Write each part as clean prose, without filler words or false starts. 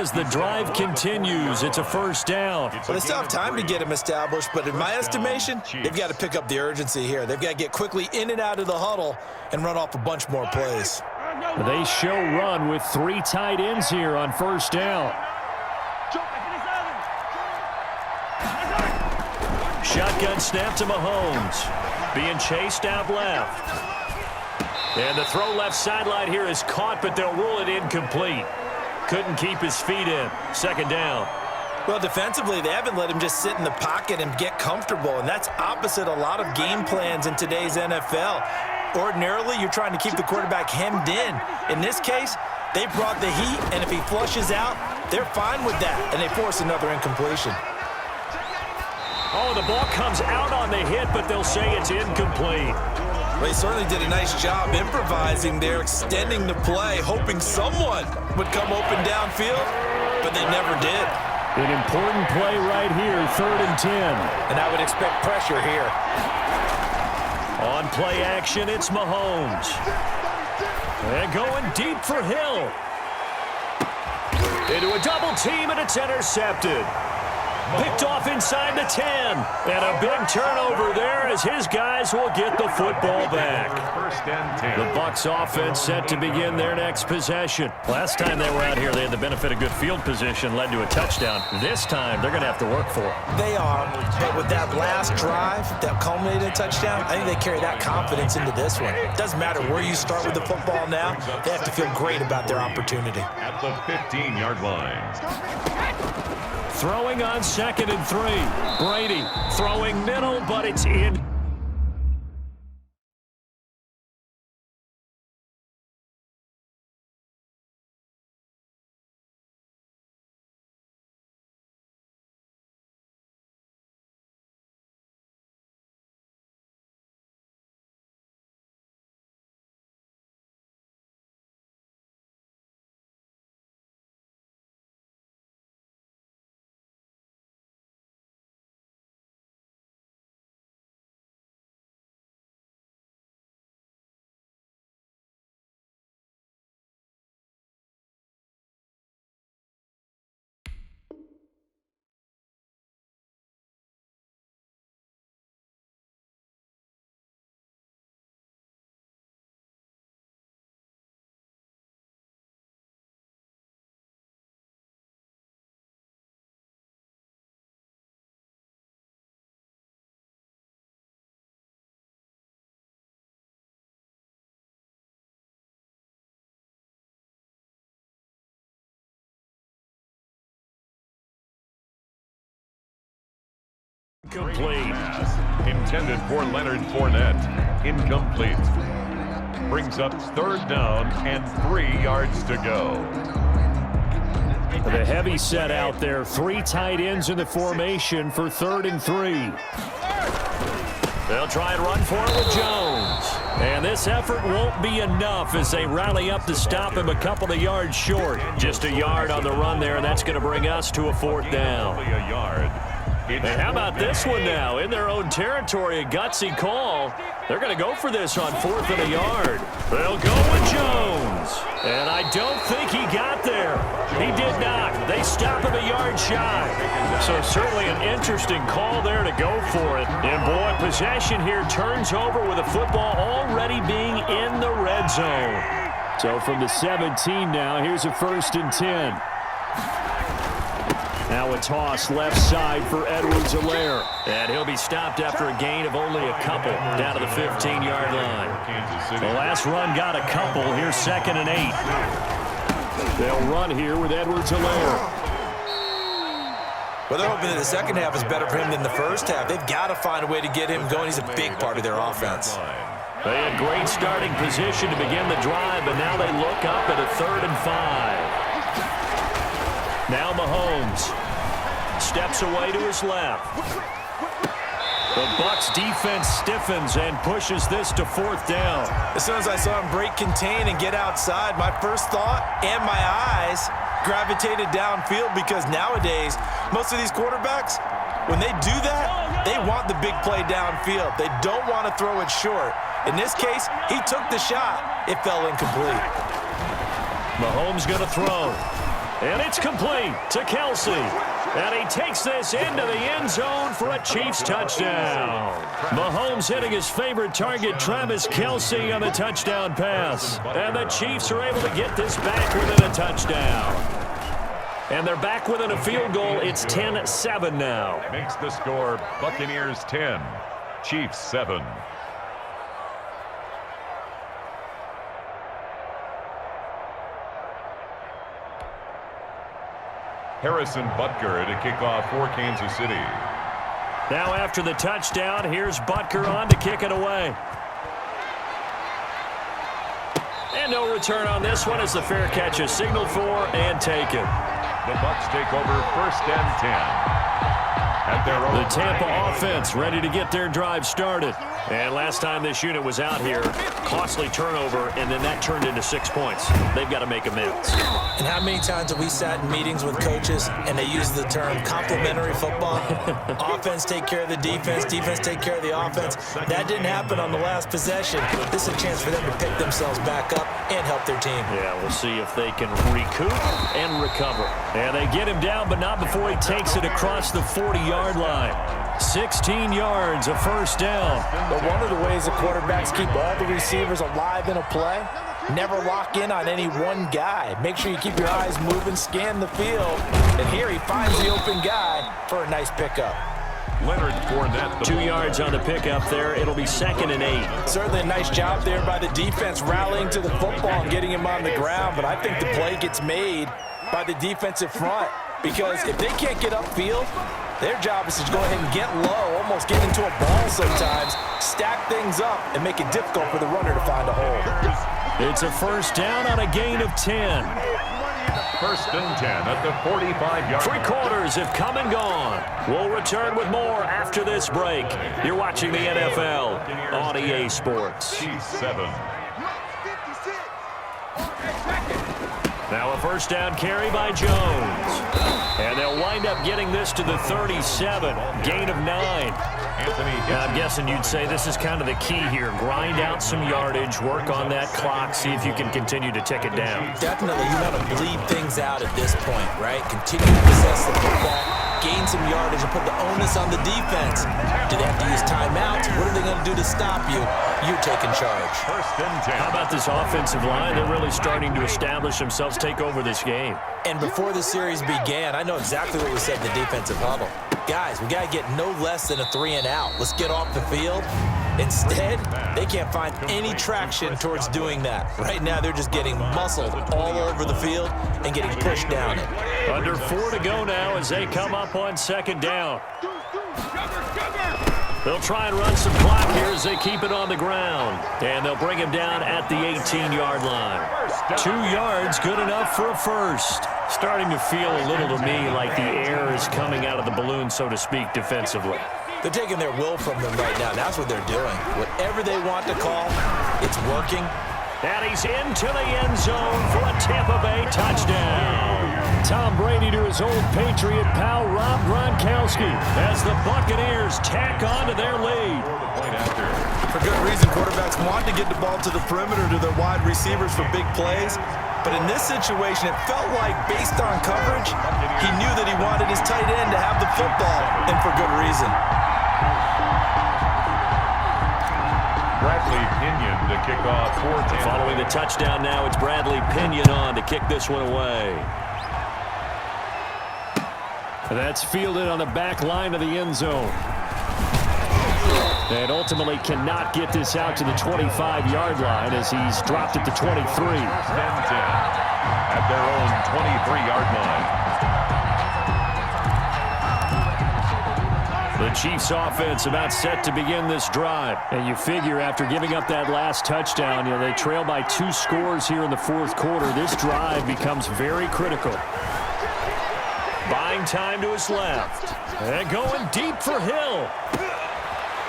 as the drive continues. It's a first down. Well, they still have time to get him established, but in my estimation, they've got to pick up the urgency here. They've got to get quickly in and out of the huddle and run off a bunch more plays. They show run with 3 tight ends here on first down. Shotgun snap to Mahomes. Being chased out left. And the throw left sideline here is caught, but they'll rule it incomplete. Couldn't keep his feet in. Second down. Well, defensively, they haven't let him just sit in the pocket and get comfortable, and that's opposite a lot of game plans in today's NFL. Ordinarily, you're trying to keep the quarterback hemmed in. In this case, they brought the heat, and if he flushes out, they're fine with that, and they force another incompletion. Oh, the ball comes out on the hit, but they'll say it's incomplete. Well, he certainly did a nice job improvising there, extending the play, hoping someone would come open downfield, but they never did. An important play right here, 3rd and 10. And I would expect pressure here. On play action, it's Mahomes. And going deep for Hill. Into a double team, and it's intercepted. Picked off inside the 10. And a big turnover there as his guys will get the football back. The Bucs offense set to begin their next possession. Last time they were out here, they had the benefit of good field position, led to a touchdown. This time, they're going to have to work for it. They are, but with that last drive that culminated in a touchdown, I think they carry that confidence into this one. It doesn't matter where you start with the football now. They have to feel great about their opportunity. At the 15-yard line. Throwing on 2nd and 3. Brady throwing middle, but it's in. Complete. Intended for Leonard Fournette. Incomplete. Brings up 3rd down and 3 yards to go. The heavy set out there. 3 tight ends in the formation for 3rd and 3. They'll try and run for it with Jones. And this effort won't be enough as they rally up to stop him a couple of yards short. Just a yard on the run there, and that's going to bring us to a 4th down. A yard. And how about this one now? In their own territory, a gutsy call. They're going to go for this on 4th and a yard. They'll go with Jones. And I don't think he got there. He did not. They stop him a yard shy. So certainly an interesting call there to go for it. And boy, possession here turns over with the football already being in the red zone. So from the 17 now, here's a 1st and 10. Now a toss left side for Edwards-Helaire. And he'll be stopped after a gain of only a couple down to the 15-yard line. The last run got a couple. Here's 2nd and 8. They'll run here with Edwards-Helaire. Well, they're hoping that the second half is better for him than the first half. They've got to find a way to get him going. He's a big part of their offense. They had great starting position to begin the drive, but now they look up at a 3rd and 5. Now Mahomes steps away to his left. The Bucs defense stiffens and pushes this to 4th down. As soon as I saw him break contain and get outside, my first thought and my eyes gravitated downfield, because nowadays, most of these quarterbacks, when they do that, they want the big play downfield. They don't want to throw it short. In this case, he took the shot. It fell incomplete. Mahomes going to throw. And it's complete to Kelsey. And he takes this into the end zone for a Chiefs touchdown. Mahomes hitting his favorite target, Travis Kelsey, on the touchdown pass. And the Chiefs are able to get this back within a touchdown. And they're back within a field goal. It's 10-7 now. Makes the score Buccaneers 10, Chiefs 7. Harrison Butker to kick off for Kansas City. Now after the touchdown, here's Butker on to kick it away. And no return on this one as the fair catch is signaled for and taken. The Bucs take over 1st and 10. At their own the Tampa offense ready to get their drive started. And last time this unit was out here, costly turnover, and then that turned into 6 points. They've got to make amends. And how many times have we sat in meetings with coaches and they use the term complementary football? Offense take care of the defense, defense take care of the offense. That didn't happen on the last possession. This is a chance for them to pick themselves back up and help their team. Yeah, we'll see if they can recoup and recover. And they get him down, but not before he takes it across the 40-yard line. 16 yards, a first down. But one of the ways the quarterbacks keep all the receivers alive in a play, never lock in on any one guy. Make sure you keep your eyes moving, scan the field. And here he finds the open guy for a nice pickup. Leonard Fournette. 2 yards on the pickup there. It'll be 2nd and 8. Certainly a nice job there by the defense rallying to the football and getting him on the ground. But I think the play gets made by the defensive front. Because if they can't get upfield, their job is to go ahead and get low, almost get into a ball sometimes, stack things up, and make it difficult for the runner to find a hole. It's a first down on a gain of 10. 1st and 10 at the 45-yard line. 3 quarters have come and gone. We'll return with more after this break. You're watching the NFL on EA Sports. Chiefs 7. Now a first down carry by Jones. And they'll wind up getting this to the 37. Gain of 9. Now, I'm guessing you'd say this is kind of the key here. Grind out some yardage, work on that clock, see if you can continue to tick it down. Definitely, you want to bleed things out at this point, right? Continue to possess the football, gain some yardage, and put the onus on the defense. Do they have to use timeouts? What are they going to do to stop you? You're taking charge. 1st and 10. How about this offensive line? They're really starting to establish themselves, take over this game. And before the series began, I know exactly what we said in the defensive huddle. Guys, we got to get no less than a 3 and out. Let's get off the field. Instead, they can't find any traction towards doing that. Right now, they're just getting muscled all over the field and getting pushed down it. Under 4 to go now as they come up on 2nd down. They'll try and run some clock here as they keep it on the ground. And they'll bring him down at the 18-yard line. 2 yards, good enough for a first. Starting to feel a little to me like the air is coming out of the balloon, so to speak, defensively. They're taking their will from them right now. That's what they're doing. Whatever they want to call, it's working. And he's into the end zone for a Tampa Bay touchdown. Tom Brady to his old Patriot pal Rob Gronkowski as the Buccaneers tack on to their lead. For good reason, quarterbacks want to get the ball to the perimeter to their wide receivers for big plays. But in this situation, it felt like, based on coverage, he knew that he wanted his tight end to have the football, and for good reason. Bradley Pinion to kick off for Tampa. Following the touchdown now, it's Bradley Pinion on to kick this one away. That's fielded on the back line of the end zone. And ultimately cannot get this out to the 25-yard line as he's dropped it to 23. 10 at their own 23-yard line. The Chiefs offense about set to begin this drive. And you figure after giving up that last touchdown, they trail by 2 scores here in the 4th quarter. This drive becomes very critical. Buying time to his left. And going deep for Hill.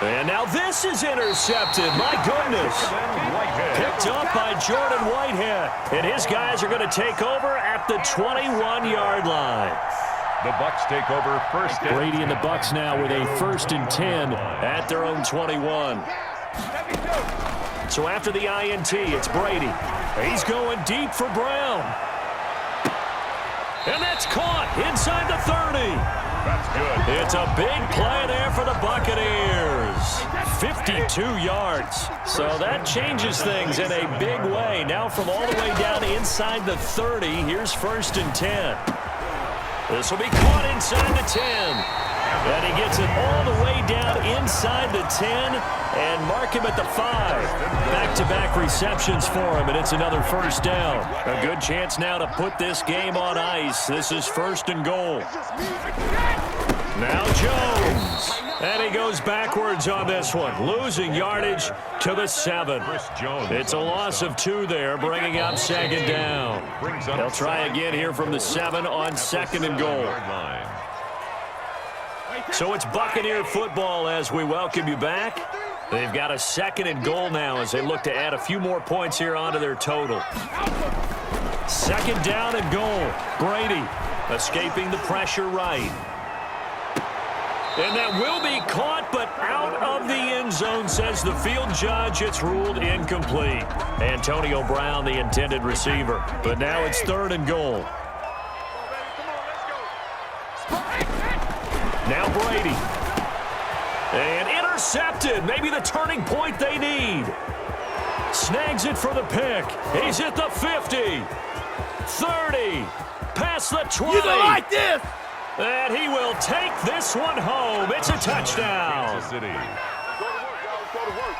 And now this is intercepted. My goodness. Picked up by Jordan Whitehead. And his guys are going to take over at the 21-yard line. The Bucs take over 1st and Brady and the Bucs now with a 1st and 10 at their own 21. So after the INT, it's Brady. He's going deep for Brown. And that's caught inside the 30. That's good. It's a big play there for the Buccaneers. 52 yards. So that changes things in a big way. Now from all the way down inside the 30, here's 1st and 10. This will be caught inside the 10. And he gets it all the way down inside the 10 and mark him at the 5. Back-to-back receptions for him, and it's another 1st down. A good chance now to put this game on ice. This is 1st and goal. Now Jones. And he goes backwards on this one, losing yardage to the 7. It's a loss of 2 there, bringing up 2nd down. They'll try again here from the 7 on 2nd and goal. So it's Buccaneer football as we welcome you back. They've got a 2nd and goal now as they look to add a few more points here onto their total. 2nd down and goal. Brady escaping the pressure right. And that will be caught, but out of the end zone, says the field judge. It's ruled incomplete. Antonio Brown, the intended receiver. But now it's 3rd and goal. Now Brady. And intercepted. Maybe the turning point they need. Snags it for the pick. He's at the 50. 30. Past the 20. You don't like this! And he will take this one home. It's a touchdown.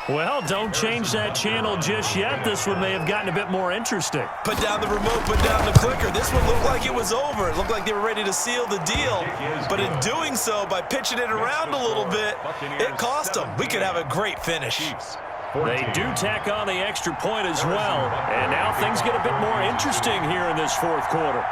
Well, don't change that channel just yet. This one may have gotten a bit more interesting. Put down the remote, put down the clicker. This one looked like it was over. It looked like they were ready to seal the deal. But in doing so, by pitching it around a little bit, it cost them. We could have a great finish. They do tack on the extra point as well. And now things get a bit more interesting here in this 4th quarter.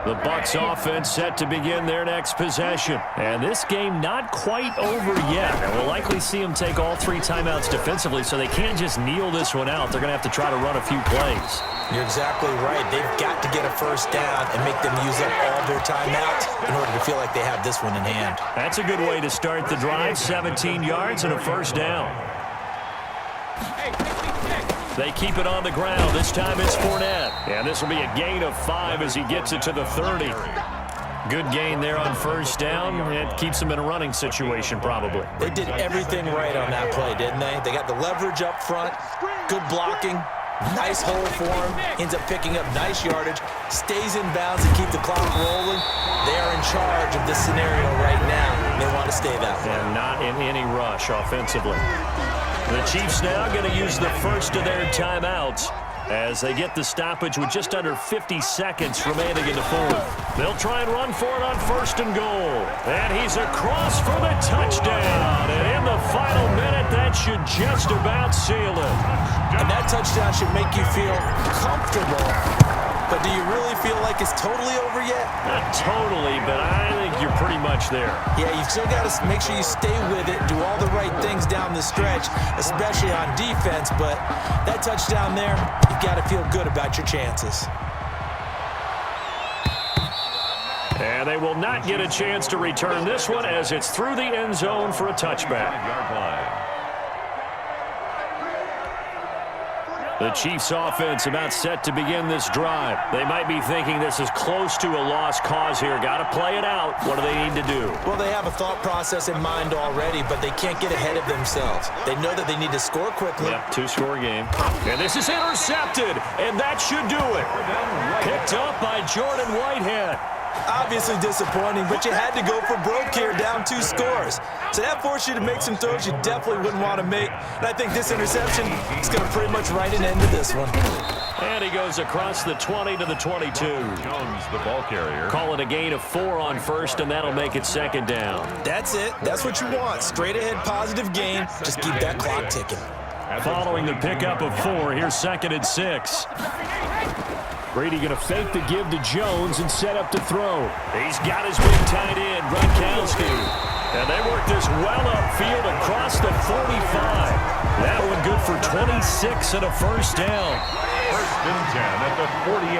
The Bucs offense set to begin their next possession. And this game not quite over yet. And we'll likely see them take all 3 timeouts defensively, so they can't just kneel this one out. They're going to have to try to run a few plays. You're exactly right. They've got to get a 1st down and make them use up all their timeouts in order to feel like they have this one in hand. That's a good way to start the drive. 17 yards and a 1st down. They keep it on the ground. This time it's Fournette. And this will be a gain of 5 as he gets it to the 30. Good gain there on 1st down. It keeps them in a running situation probably. They did everything right on that play, didn't they? They got the leverage up front, good blocking, nice hole for him, ends up picking up nice yardage, stays in bounds and keep the clock rolling. They are in charge of this scenario right now. They want to stay that way. And not in any rush offensively. The Chiefs now going to use the 1st of their timeouts as they get the stoppage with just under 50 seconds remaining in the 4th. They'll try and run for it on 1st and goal. And he's across for the touchdown. And in the final minute, that should just about seal it. And that touchdown should make you feel comfortable. But do you really feel like it's totally over yet? Not totally, but I think you're pretty much there. Yeah, you've still got to make sure you stay with it, do all the right things down the stretch, especially on defense. But that touchdown there, you've got to feel good about your chances. And they will not get a chance to return this one as it's through the end zone for a touchback. The Chiefs offense about set to begin this drive. They might be thinking this is close to a lost cause here. Got to play it out. What do they need to do? Well, they have a thought process in mind already, but they can't get ahead of themselves. They know that they need to score quickly. Yep, 2-score game. And this is intercepted, and that should do it. Picked up by Jordan Whitehead. Obviously disappointing, but you had to go for broke here, down 2 scores. So that forced you to make some throws you definitely wouldn't want to make. And I think this interception is going to pretty much write an end to this one. And he goes across the 20 to the 22. Jones, the ball carrier. Call it a gain of 4 on 1st, and that'll make it 2nd down. That's it. That's what you want. Straight ahead positive gain. Just keep that clock ticking. Following the pickup of 4, here's 2nd and 6. Brady going to fake the give to Jones and set up to throw. He's got his big tight end, Gronkowski. And they work this well upfield across the 45. That one good for 26 and a 1st down. 1st and 10 at the 48.